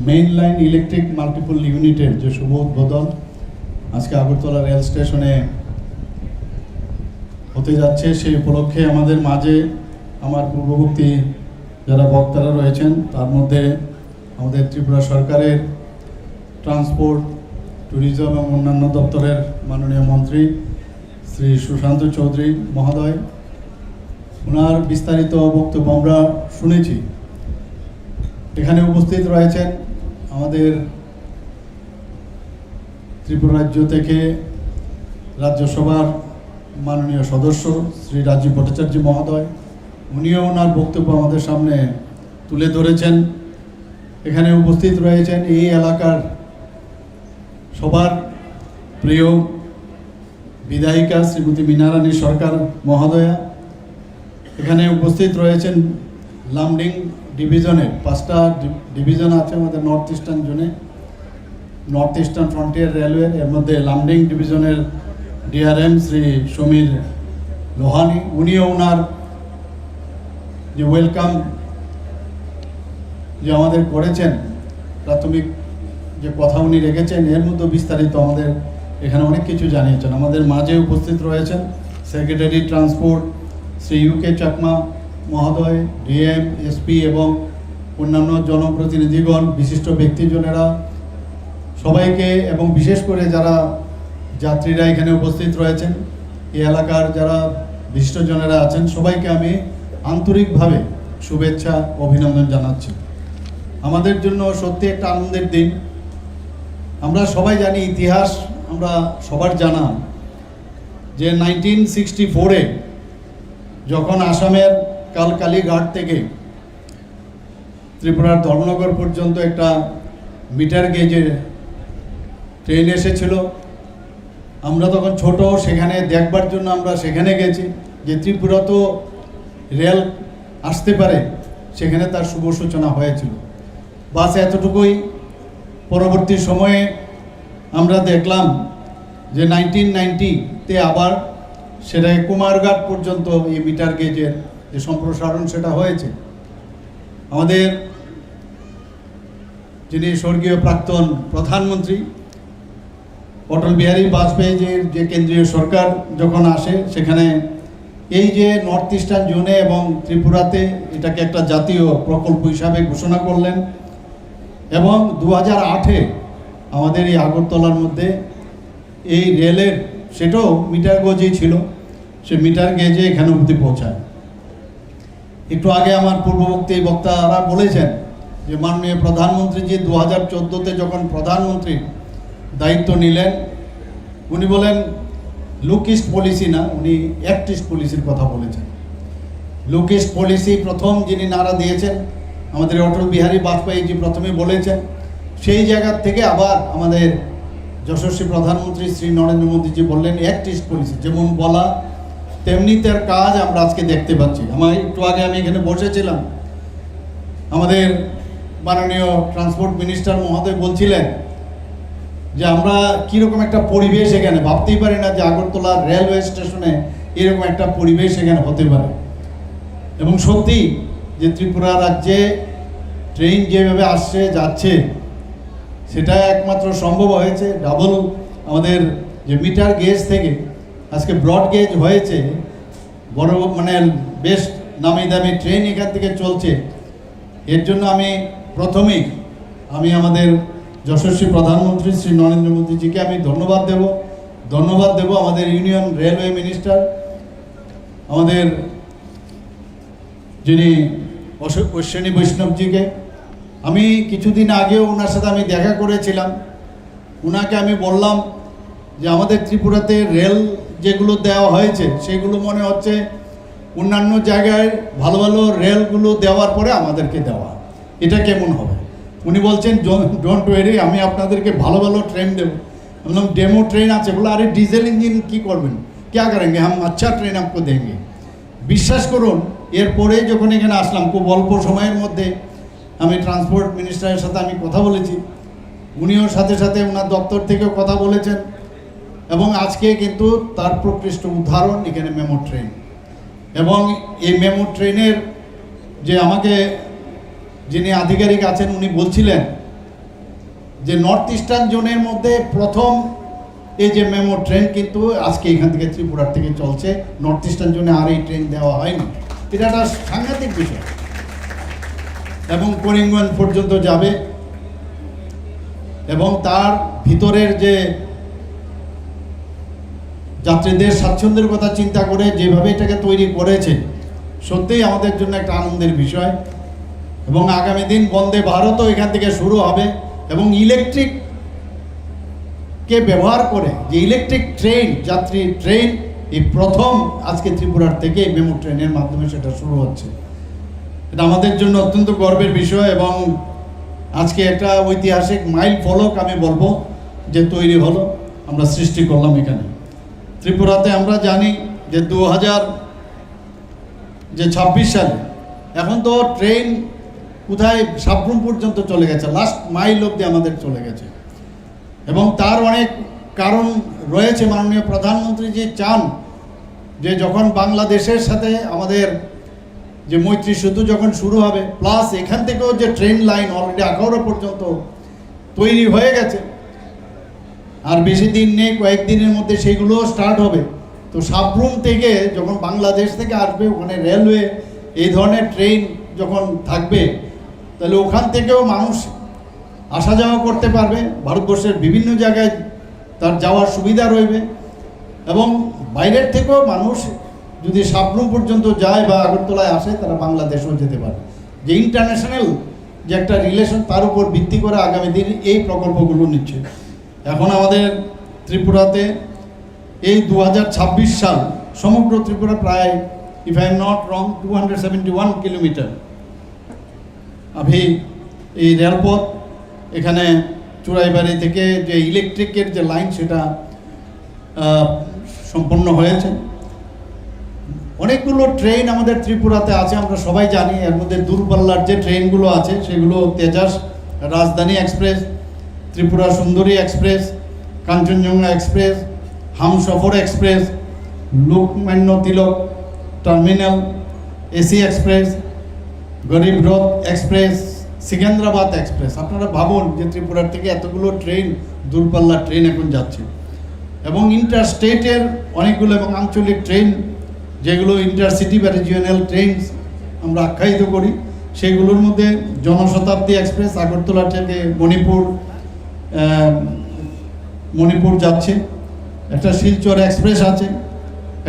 Main line electric multiple ইউনিটের যে শুভ উদ্বোধন আজকে আগরতলা রেল স্টেশনে হতে যাচ্ছে, সেই উপলক্ষে আমাদের মাঝে আমার পূর্ববর্তী যারা বক্তারা রয়েছেন তার মধ্যে আমাদের ত্রিপুরা সরকারের ট্রান্সপোর্ট, ট্যুরিজম এবং অন্যান্য দপ্তরের মাননীয় মন্ত্রী শ্রী সুশান্ত চৌধুরী মহোদয়, ওনার বিস্তারিত বক্তব্য আমরা শুনেছি। এখানে উপস্থিত রয়েছেন আমাদের ত্রিপুরা রাজ্য থেকে রাজ্যসভার মাননীয় সদস্য শ্রী রাজীব ভট্টাচার্য মহোদয়, উনিও ওনার বক্তব্য আমাদের সামনে তুলে ধরেছেন। এখানে উপস্থিত রয়েছেন এই এলাকার সবার প্রিয় বিধায়িকা শ্রীমতী মীনারানী সরকার মহোদয়া। এখানে উপস্থিত রয়েছেন লামডিং ডিভিশনের 5টা ডিভিশন আছে আমাদের নর্থ ইস্টার্ন জোনে, নর্থ ইস্টার্ন ফ্রন্টিয়ার রেলওয়ে, এর মধ্যে লামডিং ডিভিশনের ডিআরএম শ্রী সমীর লোহানি, উনিও ওনার যে ওয়েলকাম যে আমাদের করেছেন, প্রাথমিক যে কথা উনি রেখেছেন এর মধ্যে বিস্তারিত আমাদের এখানে অনেক কিছু জানিয়েছেন। আমাদের মাঝে উপস্থিত রয়েছেন secretary transport Shri UK Chakma মহোদয়, ডিএম, এসপি এবং অন্যান্য জনপ্রতিনিধিগণ, বিশিষ্ট ব্যক্তিজনেরা, সবাইকে এবং বিশেষ করে যারা যাত্রীরা এখানে উপস্থিত রয়েছেন, এই এলাকার যারা বিশিষ্টজনেরা আছেন, সবাইকে আমি আন্তরিকভাবে শুভেচ্ছা অভিনন্দন জানাচ্ছি। আমাদের জন্য সত্যি একটা আনন্দের দিন। আমরা সবাই জানি, ইতিহাস আমরা সবার জানা যে 1964-এ যখন আসামের কালকালীঘাট থেকে ত্রিপুরার ধর্মনগর পর্যন্ত একটা মিটার গেজের ট্রেন এসেছিল, আমরা তখন ছোট, সেখানে দেখবার জন্য আমরা সেখানে গেছি যে ত্রিপুরা তো রেল আসতে পারে, সেখানে তার শুভ সূচনা হয়েছিল। বাস এতটুকুই। পরবর্তী সময়ে আমরা দেখলাম যে 1990-তে আবার সেটা কুমারঘাট পর্যন্ত এই মিটার গেজের যে সম্প্রসারণ সেটা হয়েছে। আমাদের যিনি স্বর্গীয় প্রাক্তন প্রধানমন্ত্রী অটল বিহারী বাজপেয়ীজির যে কেন্দ্রীয় সরকার যখন আসে, সেখানে এই যে নর্থ ইস্টার্ন জোনে এবং ত্রিপুরাতে এটাকে একটা জাতীয় প্রকল্প হিসাবে ঘোষণা করলেন এবং 2008-এ আমাদের এই আগরতলার মধ্যে এই রেলের, সেটাও মিটার গেজেই ছিল, সে মিটার গেজে এখানে অবধি পৌঁছায়। একটু আগে আমার পূর্ববর্তী বক্তারা বলেছেন যে মাননীয় প্রধানমন্ত্রীজি 2014-তে যখন প্রধানমন্ত্রীর দায়িত্ব নিলেন, উনি বলেন লুক ইস্ট পলিসি না, উনি অ্যাক্ট ইস্ট পলিসির কথা বলেছেন। লুক ইস্ট পলিসি প্রথম যিনি নারা দিয়েছেন আমাদের অটল বিহারী বাজপেয়ীজি প্রথমে বলেছেন, সেই জায়গার থেকে আবার আমাদের যশস্বী প্রধানমন্ত্রী শ্রী নরেন্দ্র মোদীজি বললেন অ্যাক্ট ইস্ট পলিসি। যেমন বলা তেমনি তার কাজ আমরা আজকে দেখতে পাচ্ছি। একটু আগে আমি এখানে বসেছিলাম, আমাদের মাননীয় ট্রান্সপোর্ট মিনিস্টার মহোদয় বলছিলেন যে আমরা কীরকম একটা পরিবেশ এখানে, ভাবতেই পারি না যে আগরতলা রেলওয়ে স্টেশনে এরকম একটা পরিবেশ এখানে হতে পারে। এবং সত্যি যে ত্রিপুরা রাজ্যে ট্রেন যেভাবে আসছে যাচ্ছে, সেটা একমাত্র সম্ভব হয়েছে ডাবল আমাদের যে মিটার গেজ থেকে আজকে ব্রড গেজ হয়েছে, বড় মানে বেশ নামি দামি ট্রেন এখান থেকে চলছে। এর জন্য প্রথমেই আমাদের যশস্বী প্রধানমন্ত্রী শ্রী নরেন্দ্র মোদীজিকে আমি ধন্যবাদ দেব আমাদের ইউনিয়ন রেলওয়ে মিনিস্টার আমাদের যিনি অশ্বিনী বৈষ্ণবজিকে। আমি কিছুদিন আগেও ওনার সাথে আমি দেখা করেছিলাম। ওনাকে আমি বললাম যে আমাদের ত্রিপুরাতে রেল যেগুলো দেওয়া হয়েছে সেগুলো মনে হচ্ছে অন্যান্য জায়গায় ভালো ভালো রেলগুলো দেওয়ার পরে আমাদেরকে দেওয়া, এটা কেমন হবে? উনি বলছেন ডোন্ট ওয়ারি, আমি আপনাদেরকে ভালো ভালো ট্রেন দেবো। বললাম ডেমো ট্রেন আছে? বলে আরে ডিজেল ইঞ্জিন কি করবেন, ক্যা করেंगे, हम अच्छा ট্রেন आपको देंगे। বিশ্বাস করুন, এরপরে যখন এখানে আসলাম খুব অল্প সময়ের মধ্যে আমি ট্রান্সপোর্ট মিনিস্টারের সাথে আমি কথা বলেছি, উনিও সাথে সাথে ওনার দপ্তর থেকেও কথা বলেছেন এবং আজকে কিন্তু তার প্রকৃষ্ট উদাহরণ এখানে মেমো ট্রেন। এবং এই মেমো ট্রেনের যে আমাকে যিনি আধিকারিক আছেন উনি বলছিলেন যে নর্থ ইস্টার্ন জোনের মধ্যে প্রথম এই যে মেমো ট্রেন কিন্তু আজকে এখান থেকে ত্রিপুরার থেকে চলছে। নর্থ ইস্টার্ন জোনে আর এই ট্রেন দেওয়া হয়নি, এটা একটা সাংঘাতিক বিষয়। এবং করিমগঞ্জ পর্যন্ত যাবে এবং তার ভিতরের যে যাত্রীদের স্বাচ্ছন্দ্যের কথা চিন্তা করে যেভাবে এটাকে তৈরি করেছে, সত্যিই আমাদের জন্য একটা আনন্দের বিষয়। এবং আগামী দিন বন্দে ভারতও এখান থেকে শুরু হবে এবং ইলেকট্রিককে ব্যবহার করে যে ইলেকট্রিক ট্রেন, যাত্রী ট্রেন, এই প্রথম আজকে ত্রিপুরার থেকে মেমো ট্রেনের মাধ্যমে সেটা শুরু হচ্ছে। এটা আমাদের জন্য অত্যন্ত গর্বের বিষয় এবং আজকে একটা ঐতিহাসিক মাইল ফলক আমি বলবো যে তৈরি হলো, আমরা সৃষ্টি করলাম এখানে ত্রিপুরাতে। আমরা জানি যে 2026 সালে এখন তো ট্রেন কোথায় সাবরুম পর্যন্ত চলে গেছে, লাস্ট মাইল অবধি আমাদের চলে গেছে। এবং তার অনেক কারণ রয়েছে। মাননীয় প্রধানমন্ত্রী যে চান যে যখন বাংলাদেশের সাথে আমাদের যে মৈত্রী সেতু যখন শুরু হবে, প্লাস এখান থেকেও যে ট্রেন লাইন অলরেডি আখাউড়া পর্যন্ত তৈরি হয়ে গেছে, আর বেশি দিন নেই, কয়েকদিনের মধ্যে সেগুলোও স্টার্ট হবে। তো সাবরুম থেকে যখন বাংলাদেশ থেকে আসবে, ওখানে রেলওয়ে এই ধরনের ট্রেন যখন থাকবে, তাহলে ওখান থেকেও মানুষ আসা যাওয়া করতে পারবে, ভারতবর্ষের বিভিন্ন জায়গায় তার যাওয়ার সুবিধা রইবে। এবং বাইরের থেকেও মানুষ যদি সাবরুম পর্যন্ত যায় বা আগরতলায় আসে, তারা বাংলাদেশেও যেতে পারে। যে ইন্টারন্যাশনাল যে একটা রিলেশন, তার উপর ভিত্তি করে আগামী দিন এই প্রকল্পগুলো নিচ্ছে। এখন আমাদের ত্রিপুরাতে এই 2026 সাল সমগ্র ত্রিপুরা প্রায়, if I am not wrong, 271 kilometre এই রেলপথ এখানে চুড়াইবাড়ি থেকে যে ইলেকট্রিকের যে লাইন সেটা সম্পন্ন হয়েছে। অনেকগুলো ট্রেন আমাদের ত্রিপুরাতে আছে, আমরা সবাই জানি। এর মধ্যে দূরপাল্লার যে ট্রেনগুলো আছে সেগুলো তেজাস রাজধানী express, Tripura Sundari express, Kanchenjunga express, Humsafar express, Lokmanya Tilak terminal AC express, Garib Rath express, সিকেন্দ্রাবাদ express. আপনারা ভাবুন যে ত্রিপুরার থেকে এতগুলো ট্রেন, দূরপাল্লার ট্রেন এখন যাচ্ছে। এবং ইন্টার স্টেটের অনেকগুলো এবং আঞ্চলিক ট্রেন, যেগুলো ইন্টারসিটি বা রিজিওনাল ট্রেন আমরা আখ্যায়িত করি, সেগুলোর মধ্যে জনশতাব্দী এক্সপ্রেস আগরতলা থেকে মণিপুর যাচ্ছে, একটা শিলচর এক্সপ্রেস আছে,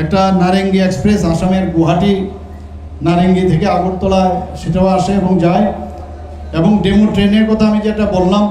একটা নারেঙ্গি এক্সপ্রেস আসামের গুয়াহাটি নারেঙ্গি থেকে আগরতলা সেটাও আসে এবং যায়। এবং ডেমো ট্রেনের কথা আমি যেটা বললাম,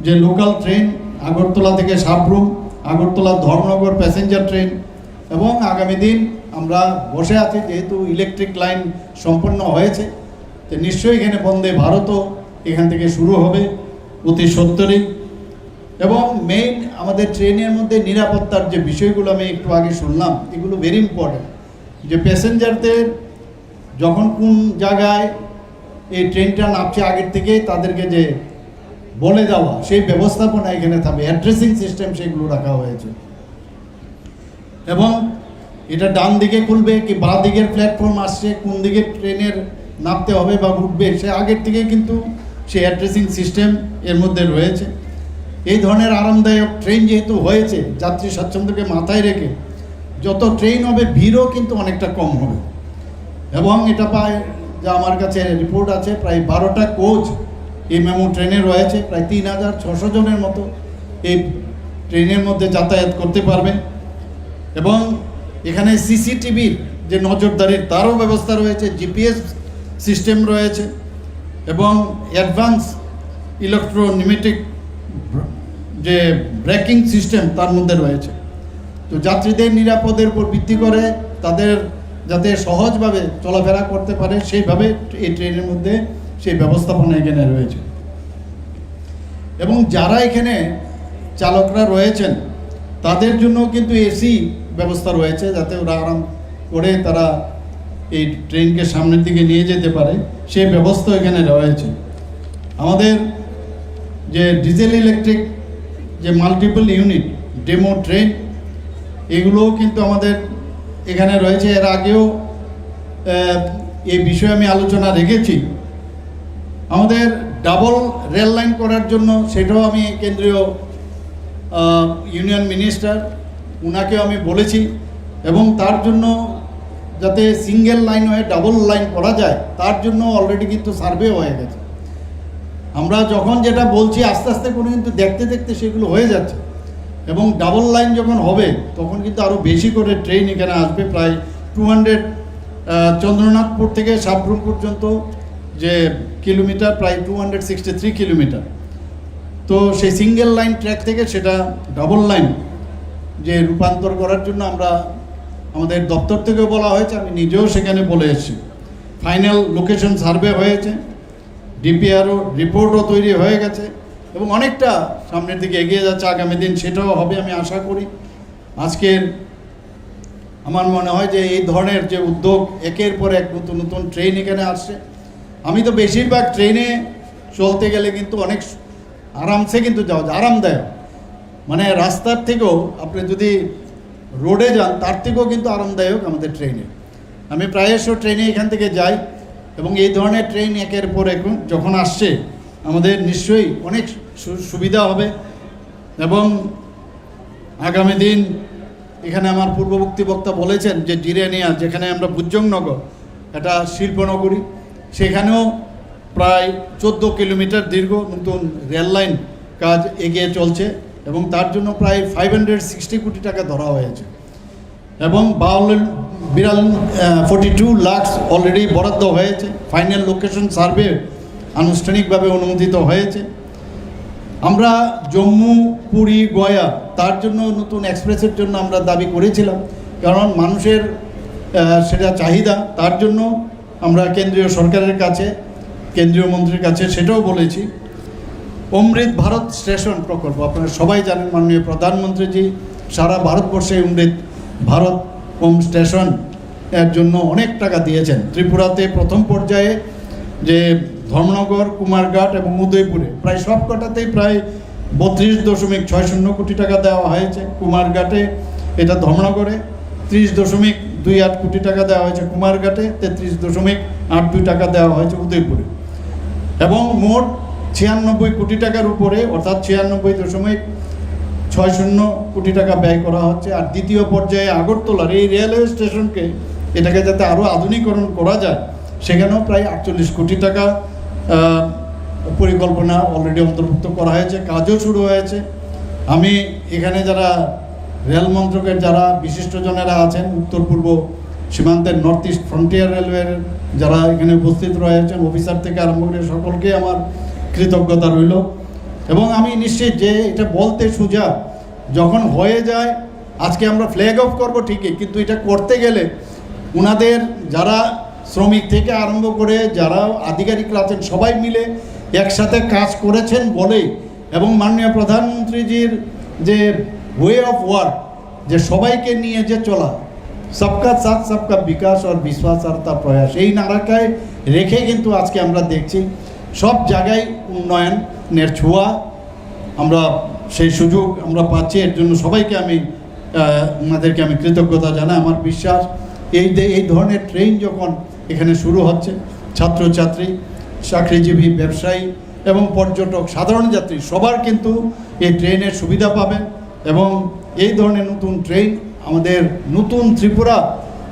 যে লোকাল ট্রেন আগরতলা থেকে সাবরুম, আগরতলা ধর্মনগর প্যাসেঞ্জার ট্রেন। এবং আগামী দিন আমরা বসে আছি, যেহেতু ইলেকট্রিক লাইন সম্পন্ন হয়েছে, তো নিশ্চয়ই এখানে বন্দে ভারতও এখান থেকে শুরু হবে অতি সত্তরই। এবং মেইন আমাদের ট্রেনের মধ্যে নিরাপত্তার যে বিষয়গুলো আমি একটু আগে শুনলাম, এগুলো ভেরি ইম্পর্টেন্ট। যে প্যাসেঞ্জারদের যখন কোন জায়গায় এই ট্রেনটা নামছে, আগের থেকে তাদেরকে যে বলে দেওয়া, সেই ব্যবস্থাপনা এখানে থাকবে, অ্যাড্রেসিং সিস্টেম সেগুলো রাখা হয়েছে। এবং এটা ডান দিকে খুলবে কি বাঁ দিকের প্ল্যাটফর্ম আসছে, কোন দিকে ট্রেনের নামতে হবে বা উঠবে, সে আগের থেকে কিন্তু সেই অ্যাড্রেসিং সিস্টেম এর মধ্যে রয়েছে। এই ধরনের আরামদায়ক ট্রেন যেহেতু হয়েছে, যাত্রী স্বাচ্ছন্দ্যকে মাথায় রেখে যত ট্রেন হবে, ভিড়ও কিন্তু অনেকটা কম হবে। এবং এটা প্রায়, যা আমার কাছে রিপোর্ট আছে, প্রায় 12টা কোচ এই মেমো ট্রেনে রয়েছে, প্রায় 3600 জনের মতো এই ট্রেনের মধ্যে যাতায়াত করতে পারবে। এবং এখানে সিসিটিভির যে নজরদারির তারও ব্যবস্থা রয়েছে, জিপিএস সিস্টেম রয়েছে এবং অ্যাডভান্স ইলেকট্রোনিমেটিক যে ব্রেকিং সিস্টেম তার মধ্যে রয়েছে। তো যাত্রীদের নিরাপদের উপর ভিত্তি করে তাদের যাতে সহজভাবে চলাফেরা করতে পারে, সেইভাবে এই ট্রেনের মধ্যে সেই ব্যবস্থাপনা এখানে রয়েছে। এবং যারা এখানে চালকরা রয়েছেন, তাদের জন্য কিন্তু এসি ব্যবস্থা রয়েছে, যাতে ওরা আরাম করে তারা এই ট্রেনকে সামনের দিকে নিয়ে যেতে পারে, সেই ব্যবস্থা এখানে রয়েছে। আমাদের যে ডিজেল ইলেকট্রিক যে মাল্টিপল ইউনিট ডেমো ট্রেন, এগুলোও কিন্তু আমাদের এখানে রয়েছে। এর আগেও এই বিষয়ে আমি আলোচনা রেখেছি। আমাদের ডাবল রেল লাইন করার জন্য সেটাও আমি কেন্দ্রীয় ইউনিয়ন মিনিস্টার উনাকেও আমি বলেছি, এবং তার জন্য যাতে সিঙ্গেল লাইন হয়ে ডাবল লাইন করা যায় তার জন্য অলরেডি কিন্তু সার্ভে হয়ে গেছে। আমরা যখন যেটা বলছি আস্তে আস্তে করে কিন্তু দেখতে দেখতে সেগুলো হয়ে যাচ্ছে, এবং ডাবল লাইন যখন হবে তখন কিন্তু আরও বেশি করে ট্রেন এখানে আসবে। প্রায় 200 চন্দ্রনাথপুর থেকে সাবরুম পর্যন্ত যে কিলোমিটার, প্রায় 263 কিলোমিটার। তো সেই সিঙ্গেল লাইন ট্র্যাক থেকে সেটা ডাবল লাইন যে রূপান্তর করার জন্য আমরা আমাদের দপ্তর থেকেও বলা হয়েছে, আমি নিজেও সেখানে বলে এসেছি। ফাইনাল লোকেশন সার্ভে হয়েছে, ডিপিআরও রিপোর্টও তৈরি হয়ে গেছে, এবং অনেকটা সামনের দিকে এগিয়ে যাচ্ছে। আগামী দিন সেটাও হবে আমি আশা করি। আজকের আমার মনে হয় যে এই ধরনের যে উদ্যোগ, একের পর এক নতুন নতুন ট্রেন এখানে আসছে। আমি তো বেশিরভাগ ট্রেনে চলতে গেলে কিন্তু অনেক আরামসে কিন্তু যাওয়া যায়, আরামদায়ক, মানে রাস্তার থেকেও আপনি যদি রোডে যান তার থেকেও কিন্তু আরামদায়ক আমাদের ট্রেনে। আমি প্রায়শই ট্রেনে এখান থেকে যাই, এবং এই ধরনের ট্রেন একের পর এক যখন আসছে আমাদের নিশ্চয়ই অনেক সুবিধা হবে। এবং আগামী দিন এখানে আমার পূর্ববর্তী বক্তা বলেছেন যে জিরানিয়া, যেখানে আমরা বুজ্জংনগর একটা শিল্পনগরী, সেখানেও প্রায় 14 কিলোমিটার দীর্ঘ নতুন রেল লাইন কাজ এগিয়ে চলছে, এবং তার জন্য প্রায় 560 কোটি টাকা ধরা হয়েছে, এবং 42 লাখ অলরেডি বরাদ্দ হয়েছে। ফাইনাল লোকেশন সার্ভে আনুষ্ঠানিকভাবে অনুমোদিত হয়েছে। আমরা জম্মু, পুরী, গয়া তার জন্য নতুন এক্সপ্রেসের জন্য আমরা দাবি করেছিলাম, কারণ মানুষের সেটা চাহিদা। তার জন্য আমরা কেন্দ্রীয় সরকারের কাছে, কেন্দ্রীয় মন্ত্রীর কাছে সেটাও বলেছি। অমৃত ভারত স্টেশন প্রকল্প আপনারা সবাই জানেন, মাননীয় প্রধানমন্ত্রীজি সারা ভারতবর্ষে অমৃত ভারত স্টেশন এর জন্য অনেক টাকা দিয়েছেন। ত্রিপুরাতে প্রথম পর্যায়ে যে ধর্মনগর, কুমারঘাট এবং উদয়পুরে প্রায় সব কটাতেই প্রায় 32.60 কোটি টাকা দেওয়া হয়েছে। কুমারঘাটে, এটা ধর্মনগরে 30.28 কোটি টাকা দেওয়া হয়েছে, কুমারঘাটে 33.82 টাকা দেওয়া হয়েছে উদয়পুরে, এবং মোট 96 কোটি টাকার উপরে, অর্থাৎ 96.60 কোটি টাকা ব্যয় করা হচ্ছে। আর দ্বিতীয় পর্যায়ে আগরতলার এই রেলওয়ে স্টেশনকে, এটাকে যাতে আরও আধুনিকরণ করা যায়, সেখানেও প্রায় 48 কোটি টাকা পরিকল্পনা অলরেডি অন্তর্ভুক্ত করা হয়েছে, কাজও শুরু হয়েছে। আমি এখানে যারা রেল মন্ত্রকের যারা বিশিষ্টজনেরা আছেন, উত্তর পূর্ব সীমান্তের নর্থ ইস্ট ফ্রন্টিয়ার রেলওয়ের যারা এখানে উপস্থিত রয়েছেন, অফিসার থেকে আরম্ভ করে সকলকে আমার কৃতজ্ঞতা রইল। এবং আমি নিশ্চিত যে এটা বলতে সোজা, যখন হয়ে যায়, আজকে আমরা ফ্ল্যাগ অফ করবো ঠিকই, কিন্তু এটা করতে গেলে ওনাদের যারা শ্রমিক থেকে আরম্ভ করে যারা আধিকারিকরা আছেন সবাই মিলে একসাথে কাজ করেছেন বলেই, এবং মাননীয় প্রধানমন্ত্রীজির যে ওয়ে অফ ওয়ার্ক, যে সবাইকে নিয়ে যে চলা, সবকা সাথ সবকা বিকাশ আর বিশ্বাস আর তার প্রয়াস, এই নারাটায় রেখে কিন্তু আজকে আমরা দেখছি সব জায়গায় উন্নয়নের ছোঁয়া, আমরা সেই সুযোগ আমরা পাচ্ছি। এর জন্য সবাইকে আমি ওনাদেরকে আমি কৃতজ্ঞতা জানাই। আমার বিশ্বাস এই ধরনের ট্রেন যখন এখানে শুরু হচ্ছে, ছাত্রছাত্রী, চাকরিজীবী, ব্যবসায়ী এবং পর্যটক, সাধারণ যাত্রী সবার কিন্তু এই ট্রেনের সুবিধা পাবেন। এবং এই ধরনের নতুন ট্রেন আমাদের নতুন ত্রিপুরা,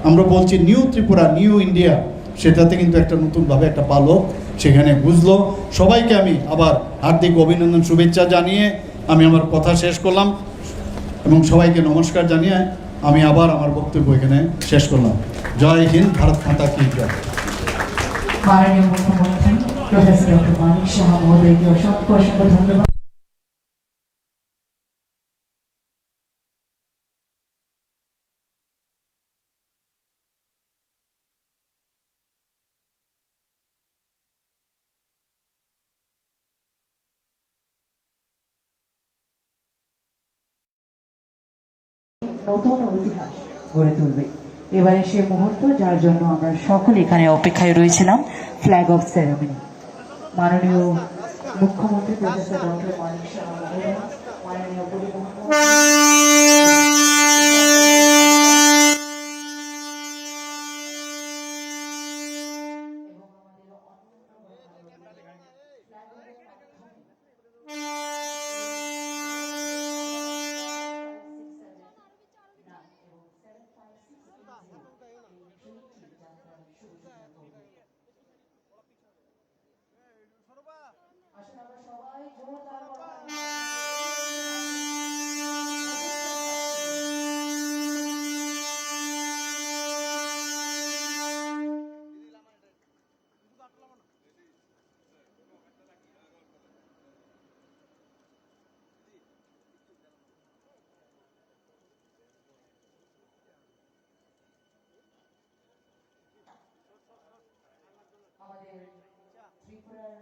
আমরা বলছি নিউ ত্রিপুরা, নিউ ইন্ডিয়া, সেটাতে কিন্তু একটা নতুনভাবে একটা পালক সেখানে বুঝলো। সবাইকে আমি আবার হার্দিক অভিনন্দন, শুভেচ্ছা জানিয়ে আমি আমার কথা শেষ করলাম, এবং সবাইকে নমস্কার জানিয়ে আমি আবার আমার বক্তব্য এখানে শেষ করলাম। জয় হিন্দ, ভারত মাতা কি জয়। মাননীয় মুখ্যমন্ত্রী প্রফেসর ডক্টর মানিক সাহা মহোদয়কে অসংখ্য অসংখ্য ধন্যবাদ। নতুন ইতিহাস গড়ে তুলবে। এবারে সে মুহূর্ত যার জন্য আমরা সকলে এখানে অপেক্ষায় রয়েছিলাম, ফ্ল্যাগ অফ সেরেমনি। মাননীয় মুখ্যমন্ত্রী প্রফেসর ডক্টর মানিক সাহা মহোদয়, মাননীয় পরিবহন আমাদের ত্রিপুরার